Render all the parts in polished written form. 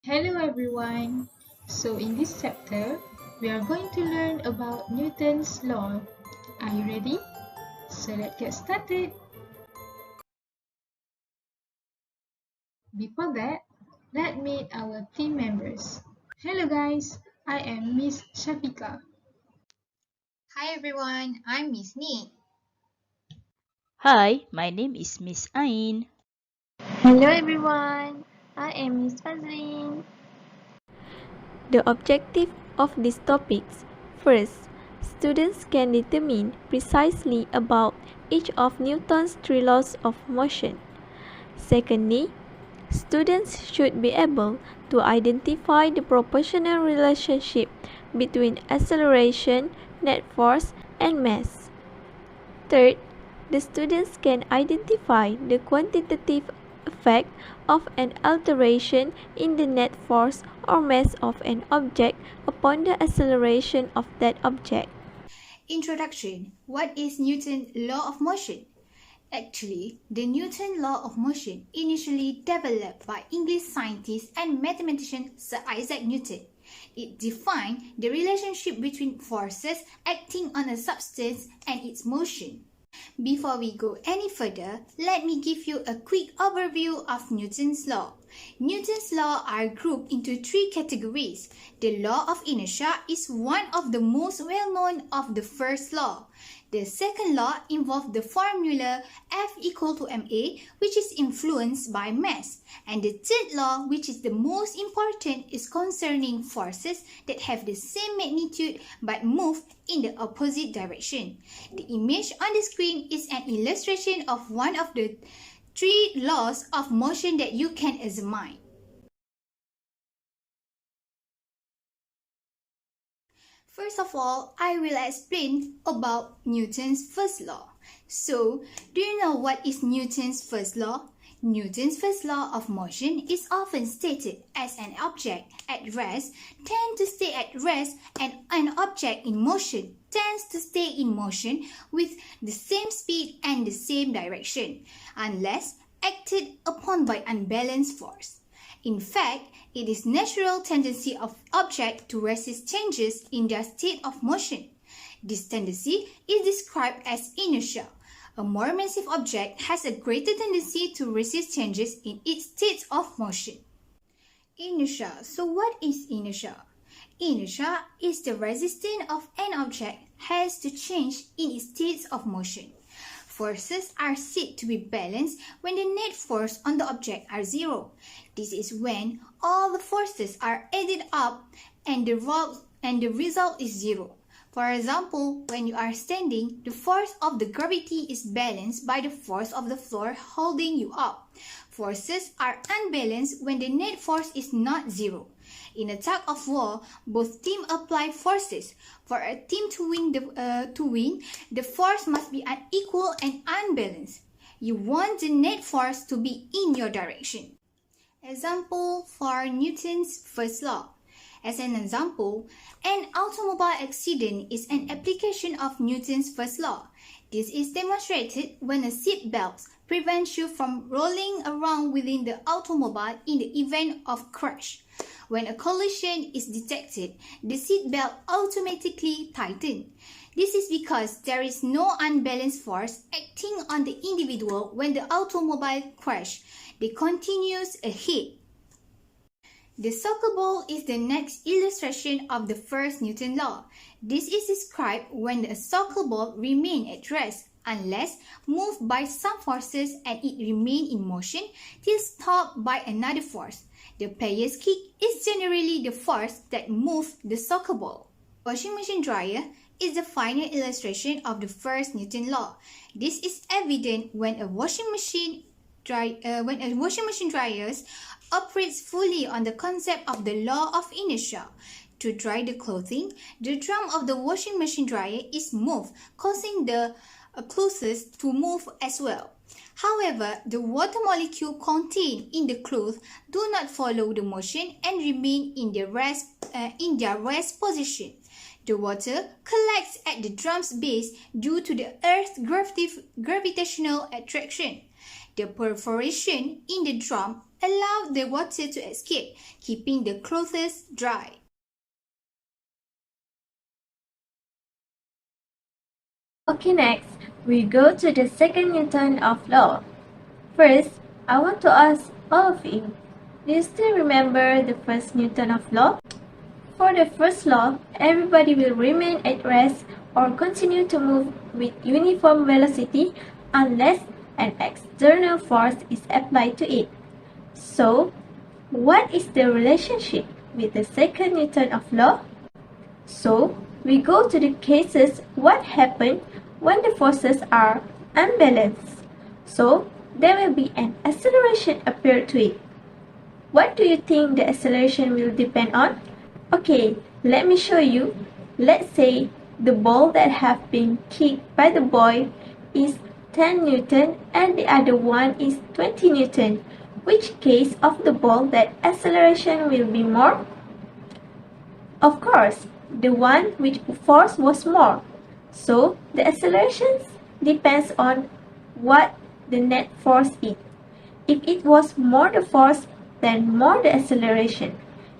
Hello everyone! So in this chapter, we are going to learn about Newton's law. Are you ready? So let's get started. Before that, let's meet our team members. Hello guys, I am Miss Shafika. Hi everyone, I'm Miss Nee. Hi, my name is Miss Ain. Hello everyone, I am Miss Fazlynn. The objective of these topics: first, students can determine precisely about each of Newton's three laws of motion. Secondly, students should be able to identify the proportional relationship between acceleration, net force, and mass. Third, the students can identify the quantitative effect of an alteration in the net force or mass of an object upon the acceleration of that object. Introduction. What is Newton's law of motion? Actually, the Newton law of motion initially developed by English scientist and mathematician Sir Isaac Newton. It defined the relationship between forces acting on a substance and its motion. Before we go any further, let me give you a quick overview of Newton's law. Newton's law are grouped into three categories. The law of inertia is one of the most well-known of the first law. The second law involves the formula F equal to ma, which is influenced by mass. And the third law, which is the most important, is concerning forces that have the same magnitude but move in the opposite direction. The image on the screen is an illustration of one of the three laws of motion that you can examine. First of all, I will explain about Newton's first law. So, do you know what is Newton's first law? Newton's first law of motion is often stated as an object at rest tends to stay at rest and an object in motion tends to stay in motion with the same speed and the same direction unless acted upon by unbalanced force. In fact, it is natural tendency of objects to resist changes in their state of motion. This tendency is described as inertia. A more massive object has a greater tendency to resist changes in its state of motion. Inertia. So what is inertia? Inertia is the resistance of an object has to change in its state of motion. Forces are said to be balanced when the net force on the object are zero. This is when all the forces are added up and the result is zero. For example, when you are standing, the force of the gravity is balanced by the force of the floor holding you up. Forces are unbalanced when the net force is not zero. In a tug of war, both teams apply forces. For a team to win, the force must be unequal and unbalanced. You want the net force to be in your direction. Example for Newton's first law. As an example, an automobile accident is an application of Newton's first law. This is demonstrated when a seat belt prevents you from rolling around within the automobile in the event of crash. When a collision is detected, the seat belt automatically tightens. This is because there is no unbalanced force acting on the individual when the automobile crashes. They continue ahead. The soccer ball is the next illustration of the first Newton law. This is described when a soccer ball remains at rest unless moved by some forces and it remains in motion till stopped by another force. The player's kick is generally the force that moves the soccer ball. Washing machine dryer is the final illustration of the first Newton law. This is evident when a washing machine dryers operates fully on the concept of the law of inertia. To dry the clothing, the drum of the washing machine dryer is moved, causing the clothes to move as well. However, the water molecule contained in the cloth do not follow the motion and remain in their rest position. The water collects at the drum's base due to the Earth's gravitational attraction. The perforation in the drum allows the water to escape, keeping the clothes dry. Okay, next, we go to the second Newton of law. First, I want to ask all of you, do you still remember the first Newton of law? For the first law, everybody will remain at rest or continue to move with uniform velocity unless an external force is applied to it. So, what is the relationship with the second Newton of law? So, we go to the cases what happened when the forces are unbalanced. So, there will be an acceleration appear to it. What do you think the acceleration will depend on? Okay, let me show you. Let's say the ball that have been kicked by the boy is 10 Newton and the other one is 20 Newton. Which case of the ball that acceleration will be more? Of course, the one which force was more. So, the acceleration depends on what the net force is. If it was more the force, then more the acceleration.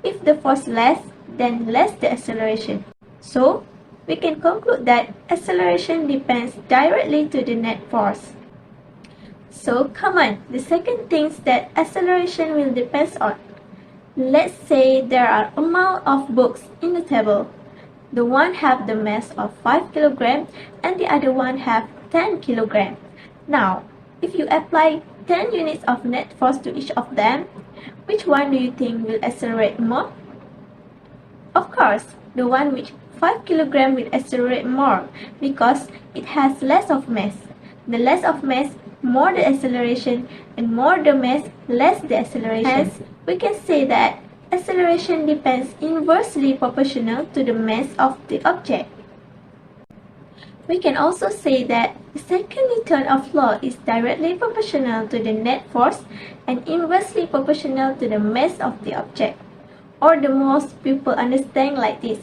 If the force less, then less the acceleration. So, we can conclude that acceleration depends directly to the net force. So, come on, the second thing that acceleration will depend on. Let's say there are amount of books in the table. The one have the mass of 5 kg and the other one have 10 kg. Now, if you apply 10 units of net force to each of them, which one do you think will accelerate more? Of course, the one with 5 kg will accelerate more because it has less of mass. The less of mass, more the acceleration, and more the mass, less the acceleration. Hence, we can say that acceleration depends inversely proportional to the mass of the object. We can also say that the second Newton of law is directly proportional to the net force and inversely proportional to the mass of the object. Or the most people understand like this.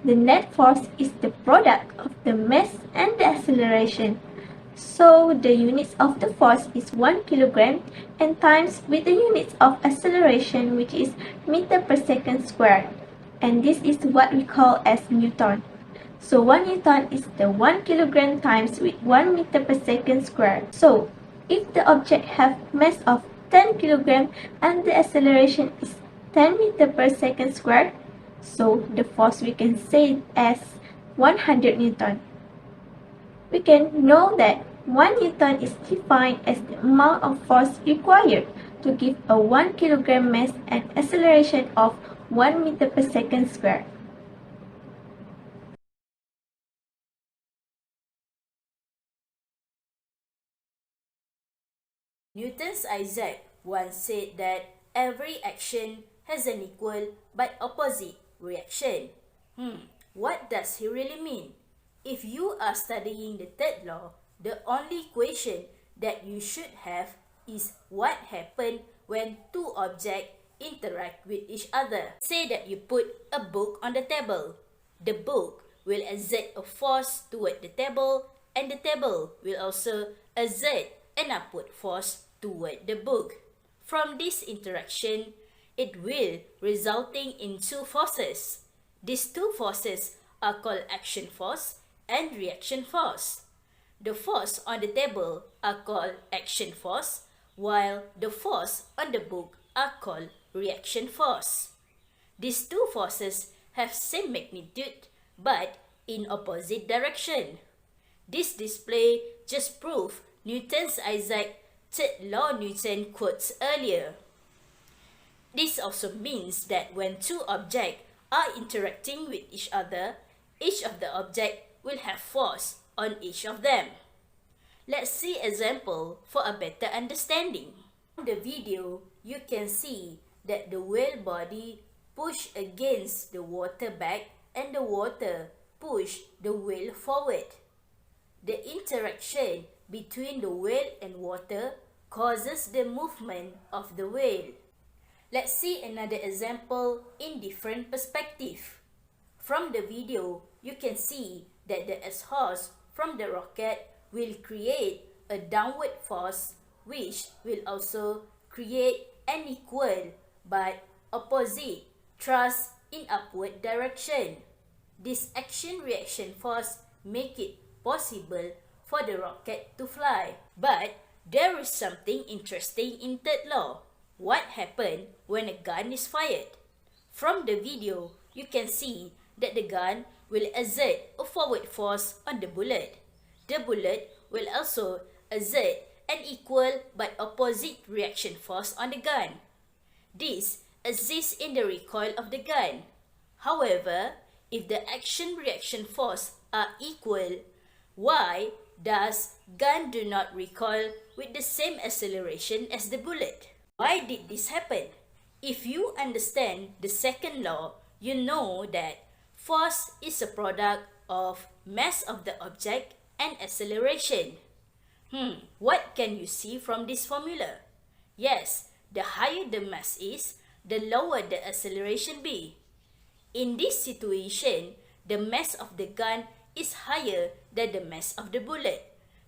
The net force is the product of the mass and the acceleration. So the units of the force is 1 kg and times with the units of acceleration, which is meter per second squared. And this is what we call as Newton. So 1 Newton is the 1 kg times with 1 meter per second squared. So if the object have mass of 10 kg and the acceleration is 10 meter per second squared, so the force we can say as 100 Newton. We can know that 1 Newton is defined as the amount of force required to give a 1 kg mass and acceleration of 1 meter per second squared. Newton's Isaac once said that every action has an equal but opposite reaction. What does he really mean? If you are studying the third law, the only question that you should have is what happened when two objects interact with each other. Say that you put a book on the table. The book will exert a force toward the table, and the table will also exert an upward force toward the book. From this interaction, it will resulting in two forces. These two forces are called action force and reaction force. The force on the table are called action force, while the force on the book are called reaction force. These two forces have same magnitude but in opposite direction. This display just proves Newton's Isaac third law Newton quotes earlier. This also means that when two objects are interacting with each other, each of the objects will have force on each of them. Let's see example for a better understanding. In the video, you can see that the whale body push against the water back and the water push the whale forward. The interaction between the whale and water causes the movement of the whale. Let's see another example in different perspective. From the video, you can see that the exhaust from the rocket will create a downward force which will also create an equal but opposite thrust in upward direction. This action-reaction force make it possible for the rocket to fly. But there is something interesting in third law. What happens when a gun is fired? From the video, you can see that the gun will exert a forward force on the bullet. The bullet will also exert an equal but opposite reaction force on the gun. This exists in the recoil of the gun. However, if the action-reaction force are equal, why does gun do not recoil with the same acceleration as the bullet? Why did this happen? If you understand the second law, you know that force is a product of mass of the object and acceleration. What can you see from this formula? Yes, the higher the mass is, the lower the acceleration be. In this situation, the mass of the gun is higher than the mass of the bullet.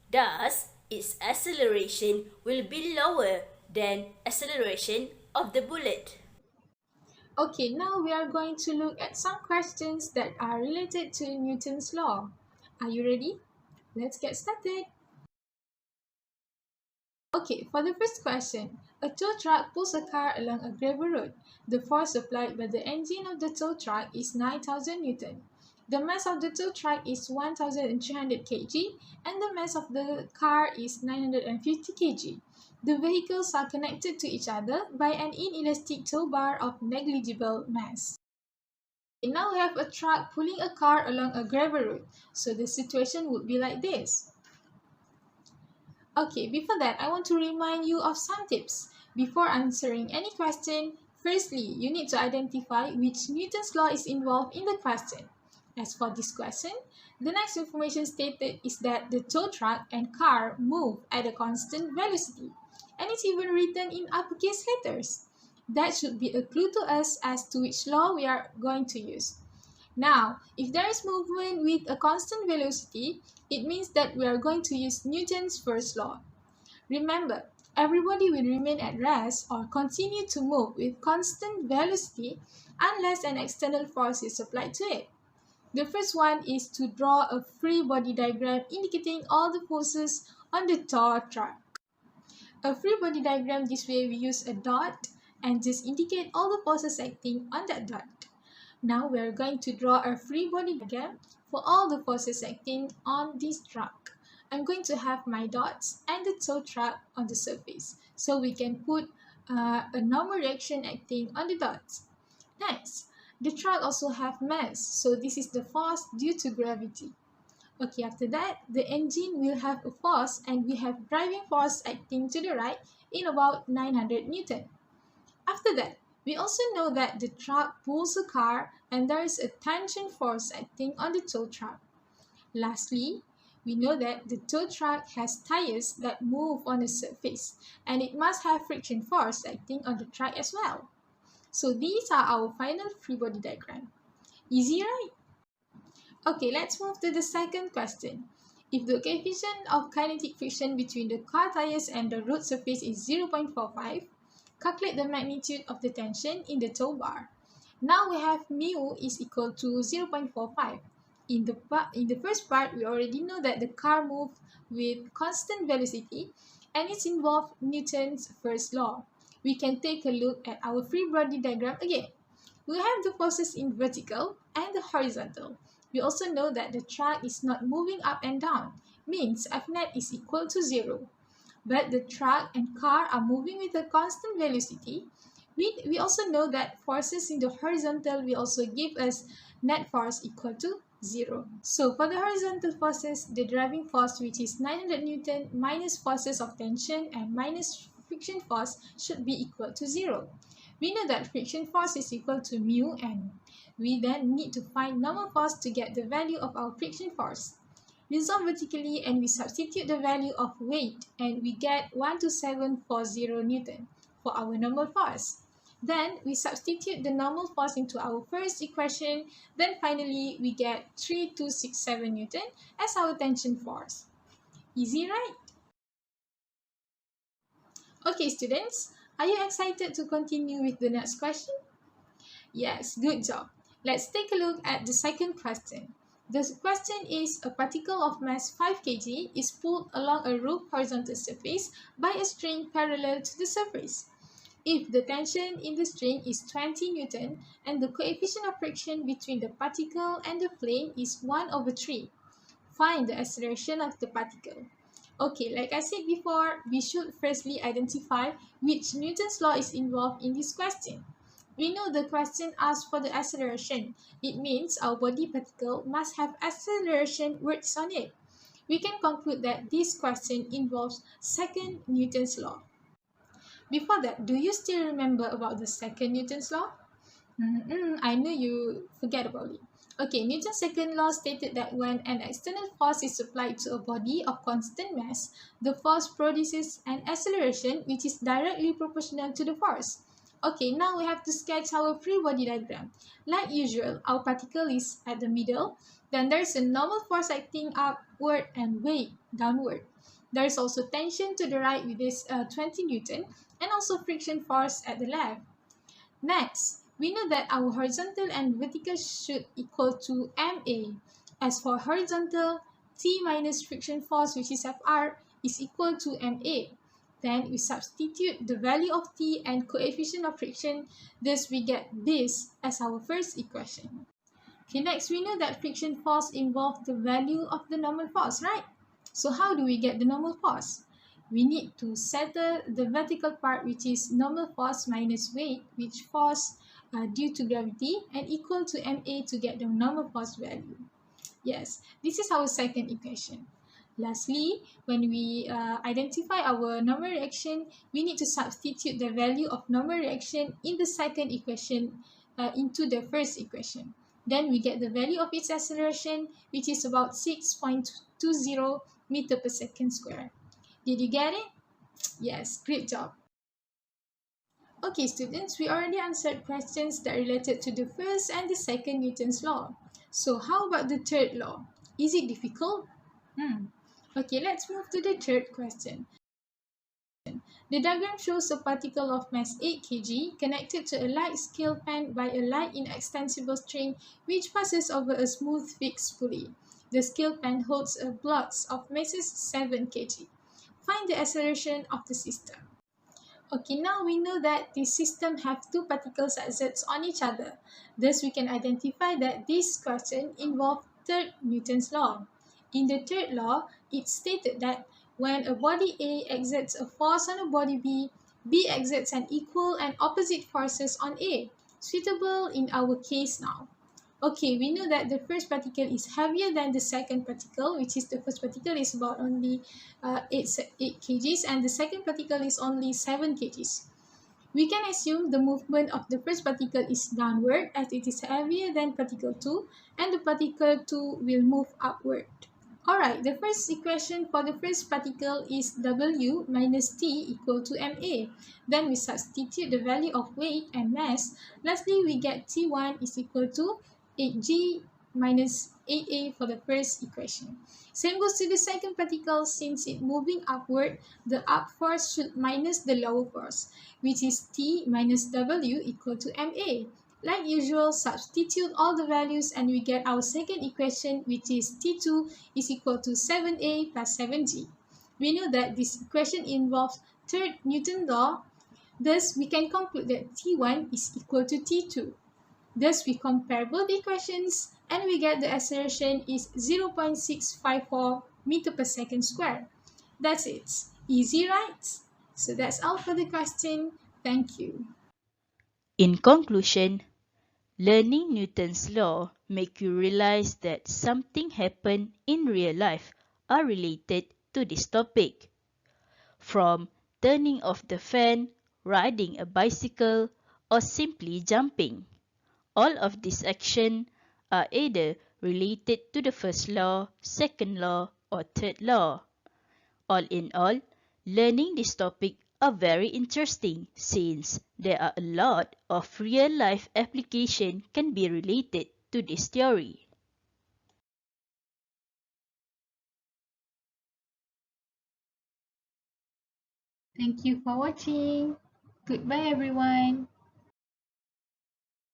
Thus, its acceleration will be lower than acceleration of the bullet. Okay, now we are going to look at some questions that are related to Newton's law. Are you ready? Let's get started. Okay, for the first question, a tow truck pulls a car along a gravel road. The force applied by the engine of the tow truck is 9,000 Newton. The mass of the tow truck is 1,300 kg and the mass of the car is 950 kg. The vehicles are connected to each other by an inelastic tow bar of negligible mass. Now we have a truck pulling a car along a gravel road. So the situation would be like this. Okay, before that, I want to remind you of some tips. Before answering any question, firstly, you need to identify which Newton's law is involved in the question. As for this question, the next information stated is that the tow truck and car move at a constant velocity, and it's even written in uppercase letters. That should be a clue to us as to which law we are going to use. Now, if there is movement with a constant velocity, it means that we are going to use Newton's first law. Remember, everybody will remain at rest or continue to move with constant velocity unless an external force is applied to it. The first one is to draw a free body diagram indicating all the forces on the tow truck. A free body diagram, this way we use a dot and just indicate all the forces acting on that dot. Now we are going to draw a free body diagram for all the forces acting on this truck. I'm going to have my dots and the tow truck on the surface, so we can put a normal reaction acting on the dots. Next, the truck also have mass, so this is the force due to gravity. Okay, after that, the engine will have a force and we have driving force acting to the right in about 900 Newton. After that, we also know that the truck pulls a car and there is a tension force acting on the tow truck. Lastly, we know that the tow truck has tires that move on the surface and it must have friction force acting on the truck as well. So these are our final free body diagram. Easy, right? Okay, let's move to the second question. If the coefficient of kinetic friction between the car tires and the road surface is 0.45, calculate the magnitude of the tension in the tow bar. Now we have mu is equal to 0.45. In the first part, we already know that the car moves with constant velocity and it's involved Newton's first law. We can take a look at our free body diagram again. We have the forces in vertical and the horizontal. We also know that the truck is not moving up and down, means F net is equal to 0. But the truck and car are moving with a constant velocity. We also know that forces in the horizontal will also give us net force equal to 0. So for the horizontal forces, the driving force, which is 900 Newton minus forces of tension and minus friction force, should be equal to 0. We know that friction force is equal to mu, and we then need to find normal force to get the value of our friction force. Resolve vertically and we substitute the value of weight and we get 12740 Newton for our normal force. Then we substitute the normal force into our first equation. Then finally we get 3267 Newton as our tension force. Easy, right? Okay, students, are you excited to continue with the next question? Yes, good job. Let's take a look at the second question. The question is, a particle of mass 5 kg is pulled along a roof horizontal surface by a string parallel to the surface. If the tension in the string is 20 Newton and the coefficient of friction between the particle and the plane is 1/3, find the acceleration of the particle. Okay, like I said before, we should firstly identify which Newton's law is involved in this question. We know the question asks for the acceleration. It means our body particle must have acceleration works on it. We can conclude that this question involves second Newton's law. Before that, do you still remember about the second Newton's law? I know you forget about it. Okay, Newton's second law stated that when an external force is applied to a body of constant mass, the force produces an acceleration which is directly proportional to the force. Okay, now we have to sketch our free body diagram. Like usual, our particle is at the middle. Then there is a normal force acting upward and weight downward. There is also tension to the right with this 20 Newton and also friction force at the left. Next, we know that our horizontal and vertical should equal to MA. As for horizontal, T minus friction force, which is Fr, is equal to MA. Then we substitute the value of T and coefficient of friction, thus we get this as our first equation. Okay, next we know that friction force involves the value of the normal force, right? So how do we get the normal force? We need to settle the vertical part, which is normal force minus weight, which force due to gravity, and equal to MA to get the normal force value. Yes, this is our second equation. Lastly, when we identify our normal reaction, we need to substitute the value of normal reaction in the second equation into the first equation. Then we get the value of its acceleration, which is about 6.20 meter per second square. Did you get it? Yes, great job. Okay, students, we already answered questions that related to the first and the second Newton's law. So how about the third law? Is it difficult? Okay, let's move to the third question. The diagram shows a particle of mass 8 kg connected to a light scale pen by a light inextensible string which passes over a smooth fixed pulley. The scale pen holds a blocks of masses 7 kg. Find the acceleration of the system. Okay, now we know that this system have two particles exerts on each other. Thus, we can identify that this question involves third Newton's law. In the third law, it stated that when a body A exerts a force on a body B, B exerts an equal and opposite forces on A, suitable in our case now. Okay, we know that the first particle is heavier than the second particle, which is the first particle is about only 8 kgs and the second particle is only 7 kgs. We can assume the movement of the first particle is downward as it is heavier than particle 2 and the particle 2 will move upward. Alright, the first equation for the first particle is W minus T equal to MA. Then we substitute the value of weight and mass. Lastly, we get T1 is equal to 8G minus 8A for the first equation. Same goes to the second particle. Since it's moving upward, the up force should minus the lower force, which is T minus W equal to MA. Like usual, substitute all the values and we get our second equation, which is T2 is equal to 7A plus 7G. We know that this equation involves third Newton's law. Thus, we can conclude that T1 is equal to T2. Thus, we compare both equations and we get the acceleration is 0.654 meter per second square. That's it. Easy, right? So that's all for the question. Thank you. In conclusion, learning Newton's law make you realize that something happened in real life are related to this topic. From turning off the fan, riding a bicycle, or simply jumping. All of these actions are either related to the first law, second law, or third law. All in all, learning this topic are very interesting since there are a lot of real-life application can be related to this theory. Thank you for watching. Goodbye everyone.